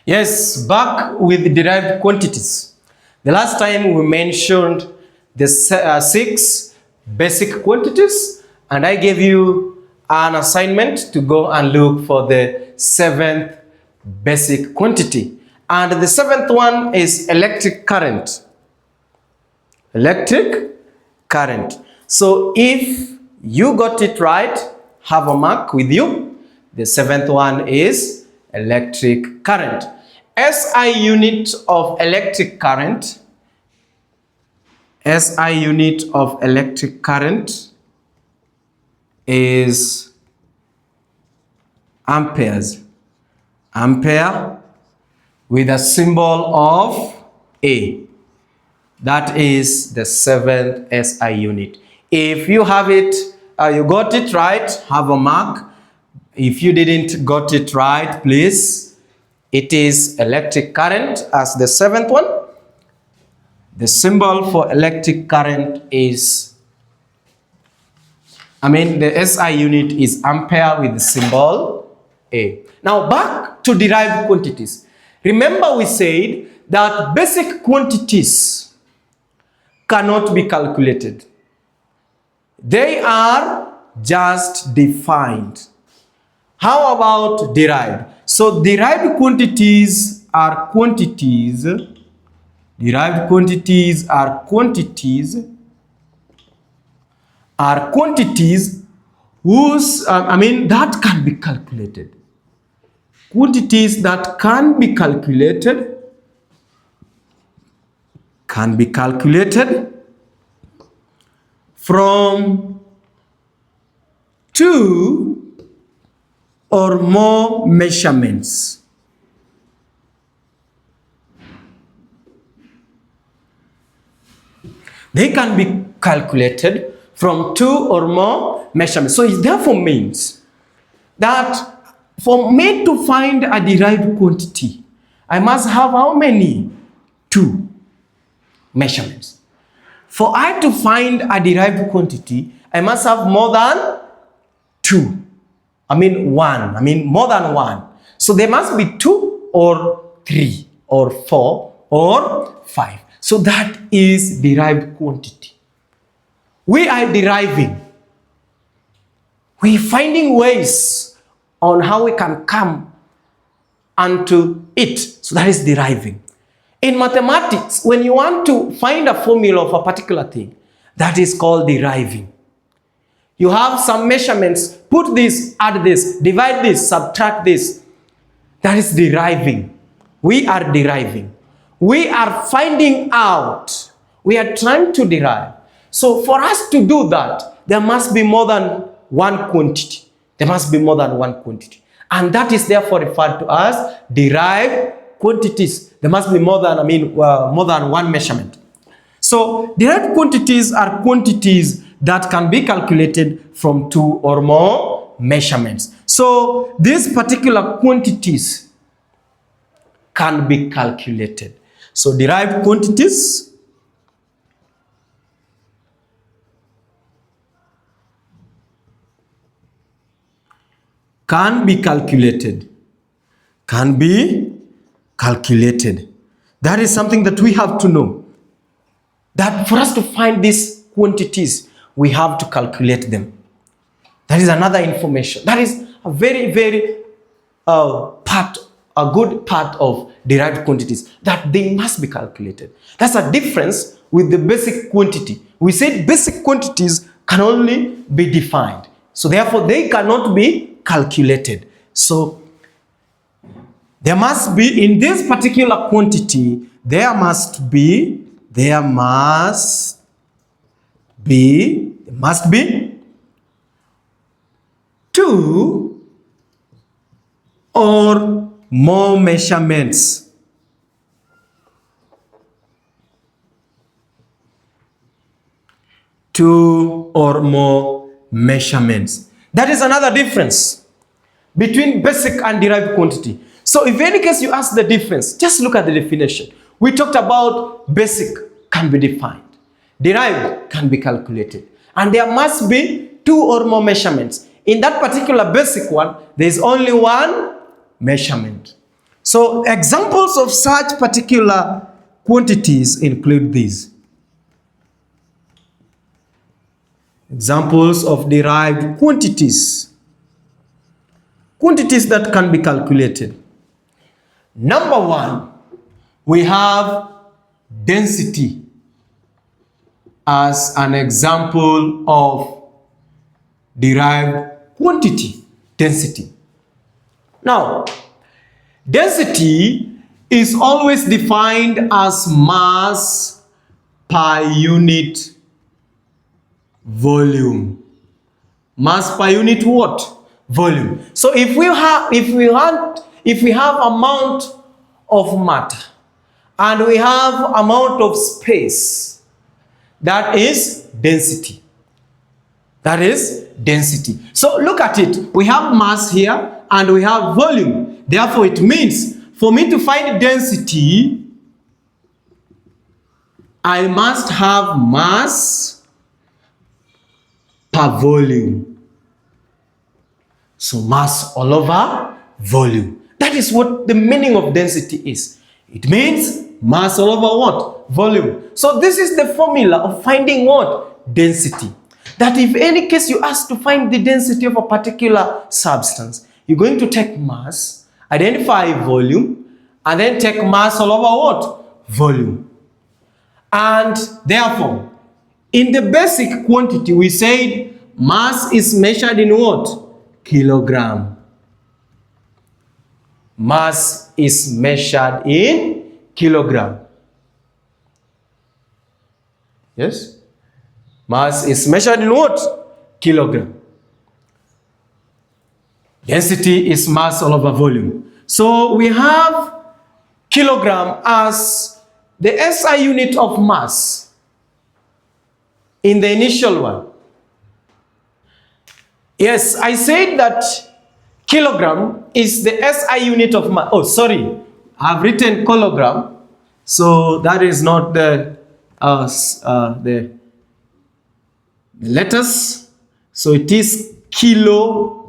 Yes, back with derived quantities. The last time we mentioned the 6 basic quantities, and I gave you an assignment to go and look for the 7th basic quantity. And the 7th one is electric current. Electric current. So if you got it right, have a mark with you. The 7th one is electric current. SI unit of electric current. SI unit of electric current is amperes. Ampere with a symbol of A. That is the 7th SI unit. If you have it, you got it right, have a mark. If you didn't got it right, please, it is electric current as the 7th one. The symbol for electric current is, the SI unit is ampere with the symbol A. Now back to derived quantities. Remember we said that basic quantities cannot be calculated. They are just defined. How about derived? So derived quantities are quantities. Derived quantities are quantities whose, that can be calculated. Quantities that can be calculated from 2 or more measurements. They can be calculated from 2 or more measurements. So it therefore means that for me to find a derived quantity, I must have how many? 2 measurements. For I to find a derived quantity, I must have more than 2. More than 1. So there must be 2 or 3 or 4 or 5. So that is derived quantity. We are deriving. We're finding ways on how we can come unto it. So that is deriving. In mathematics, when you want to find a formula of a particular thing, that is called deriving. You have some measurements, put this, add this, divide this, subtract this. That is deriving. We are deriving. We are finding out. We are trying to derive. So for us to do that, there must be more than one quantity. There must be more than one quantity. And that is therefore referred to as derived quantities. There must be more than one measurement. So derived quantities are quantities that can be calculated from 2 or more measurements. So these particular quantities can be calculated. So derived quantities can be calculated. Can be calculated. That is something that we have to know. That for us to find these quantities, we have to calculate them. That is another information. That is a very, very a good part of derived quantities, that they must be calculated. That's a difference with the basic quantity. We said basic quantities can only be defined. So therefore, they cannot be calculated. So there must be, in this particular quantity, there must be 2 or more measurements. Two or more measurements. That is another difference between basic and derived quantity. So if any case you ask the difference, just look at the definition. We talked about basic can be defined, derived can be calculated, and there must be 2 or more measurements. In that particular basic one, there is only one measurement. So examples of such particular quantities include these. Examples of derived quantities. Quantities that can be calculated. Number one, we have density as an example of derived quantity. Density. Now, density is always defined as mass per unit volume. Mass per unit what? Volume. So if we have amount of matter and we have amount of space, that is density. That is density. So look at it. We have mass here and we have volume. Therefore, it means for me to find density, I must have mass per volume. So mass all over volume. That is what the meaning of density is. It means mass all over what? Volume. So this is the formula of finding what? Density. That if any case you ask to find the density of a particular substance, you're going to take mass, identify volume, and then take mass all over what? Volume. And therefore, in the basic quantity, we said mass is measured in what? Kilogram. Mass is measured in kilogram. Yes? Mass is measured in what? Kilogram. Density is mass all over volume. So we have kilogram as the SI unit of mass in the initial one. Yes, I said that kilogram is the SI unit of mass. Oh, sorry, I've written kilogram, so that is not the letters. So it is kilogram.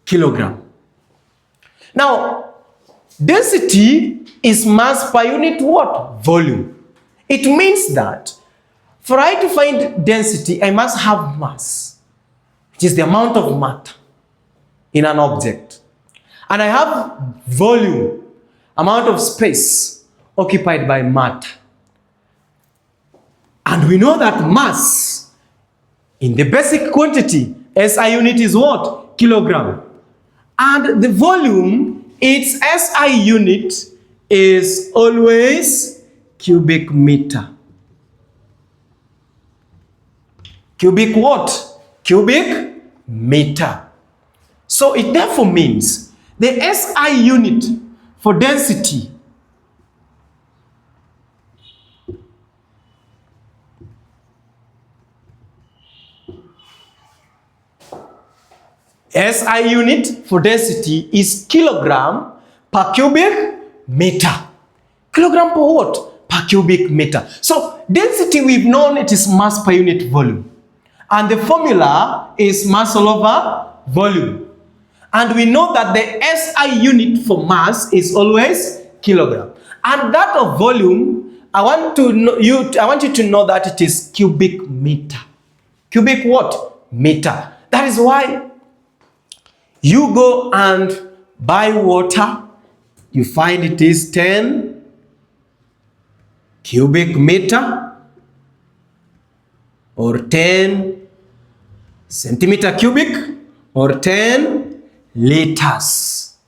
Kilogram. Now, density is mass per unit what? Volume. It means that for I to find density, I must have mass, which is the amount of matter in an object. And I have volume, amount of space occupied by matter. And we know that mass in the basic quantity, SI unit is what? Kilogram. And the volume, its SI unit is always cubic meter. Cubic what? Cubic meter. So it therefore means the SI unit for density SI unit for density is kilogram per cubic meter. Kilogram per what? Per cubic meter. So density, we've known it is mass per unit volume. And the formula is mass all over volume. And we know that the SI unit for mass is always kilogram. And that of volume, I want you to know that it is cubic meter. Cubic what? Meter. That is why you go and buy water, you find it is 10 cubic meter or 10 centimeter cubic or 10 liters.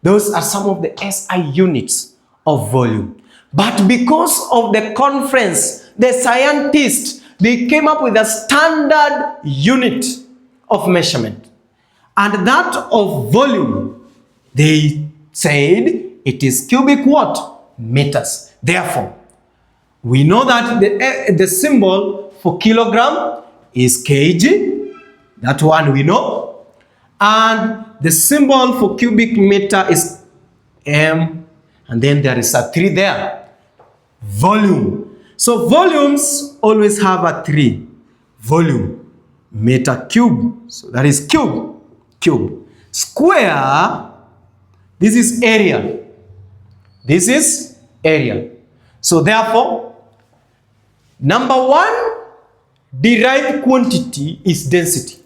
Those are some of the SI units of volume. But because of the conference, the scientists, they came up with a standard unit of measurement. And that of volume, they said it is cubic what? Meters. Therefore, we know that the symbol for kilogram is kg. That one we know. And the symbol for cubic meter is m. And then there is a 3 there. Volume. So volumes always have a 3. Volume. Meter cube. So that is cube. Cube. Square This is area. This is area. So therefore, number one derived quantity is density.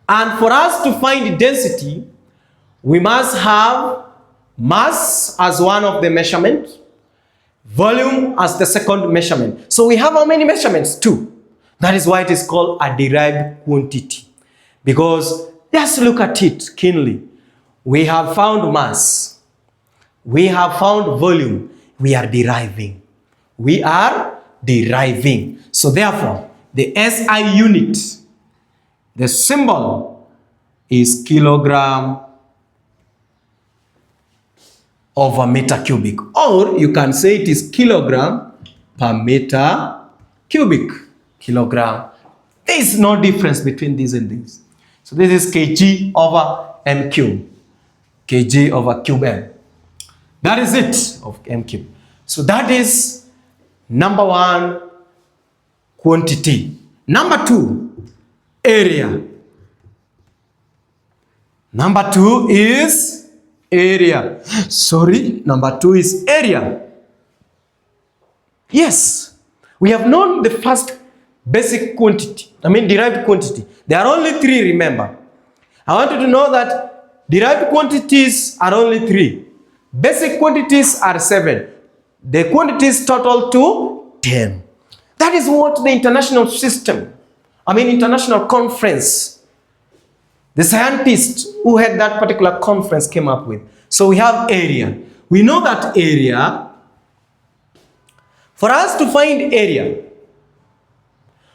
And for us to find density, we must have mass as one of the measurements, volume as the second measurement. So we have how many measurements? Two. That is why it is called a derived quantity. Because just look at it keenly. We have found mass. We have found volume. We are deriving. We are deriving. So therefore, the SI unit, the symbol is kilogram over meter cubic. Or you can say it is kilogram per meter cubic. Kilogram. There is no difference between these and these. So this is kg over m cube. Kg over cube m. That is it of m cube. So that is number one, quantity. Number two, area. Number two is area. Sorry, number two is area. Yes, we have known the first basic quantity, derived quantity. There are only three, remember. I want you to know that derived quantities are only three. Basic quantities are 7. The quantities total to 10. That is what the international system, international conference, the scientists who had that particular conference came up with. So we have area. We know that area, for us to find area,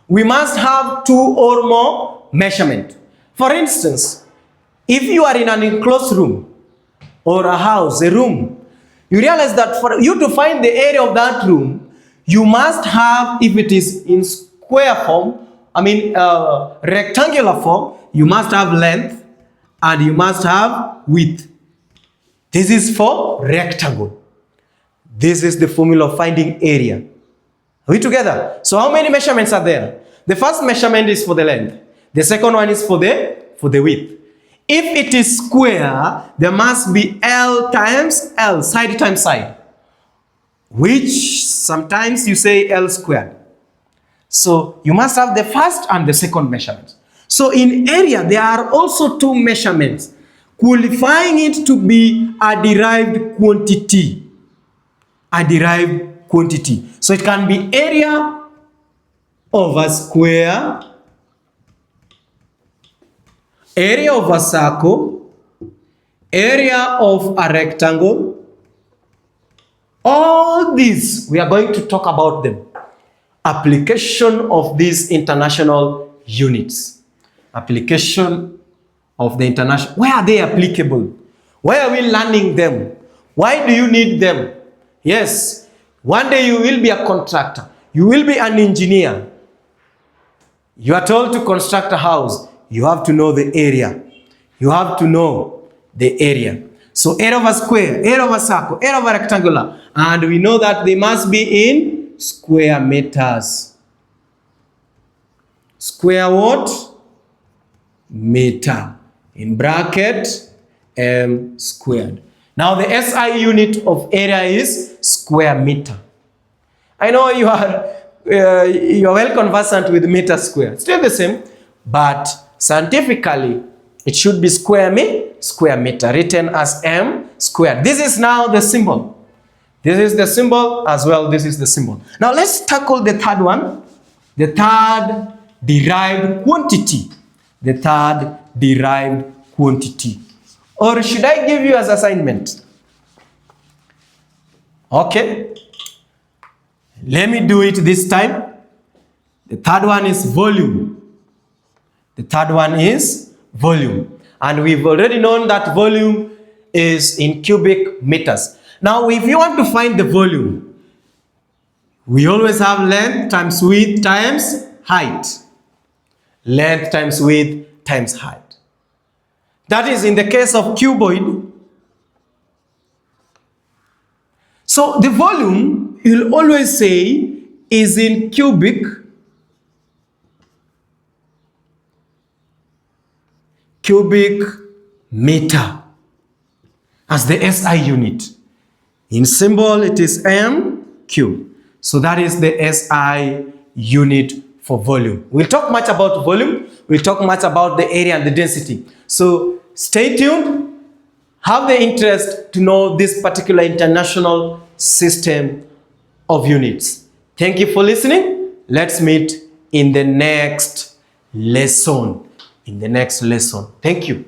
we must have 2 or more measurements. For instance, if you are in an enclosed room or a house, a room, you realize that for you to find the area of that room, you must have, if it is in square form, rectangular form, you must have length and you must have width. This is for rectangle. This is the formula of finding area. Are we together? So how many measurements are there? The first measurement is for the length. The second one is for the width. If it is square, there must be L times L, side times side, which sometimes you say L squared. So you must have the first and the second measurements. So in area, there are also 2 measurements, qualifying it to be a derived quantity. A derived quantity. So it can be area over square, area of a circle, area of a rectangle. All these, we are going to talk about them. Application of these international units. Application of the international. Where are they applicable? Why are we learning them? Why do you need them? Yes, one day you will be a contractor. You will be an engineer. You are told to construct a house. You have to know the area. You have to know the area. So area of a square, area of a circle, area of a rectangular. And we know that they must be in square meters. Square what? Meter. In bracket, m squared. Now the SI unit of area is square meter. I know you are well conversant with meter square. Still the same, but scientifically it should be square meter, written as m squared. This is now the symbol. This is the symbol as well. This is the symbol. Now let's tackle the third one, the third derived quantity. The third derived quantity. Or should I give you as assignment? Okay. Let me do it this time. The third one is volume. The third one is volume. And we've already known that volume is in cubic meters. Now, if you want to find the volume, we always have length times width times height. Length times width times height. That is in the case of cuboid. So the volume, you'll always say, is in cubic meter. as the SI unit. In symbol, it is MQ. So that is the SI unit for volume. We'll talk much about volume. We'll talk much about the area and the density. So stay tuned. Have the interest to know this particular international system of units. Thank you for listening. Let's meet in the next lesson. Thank you.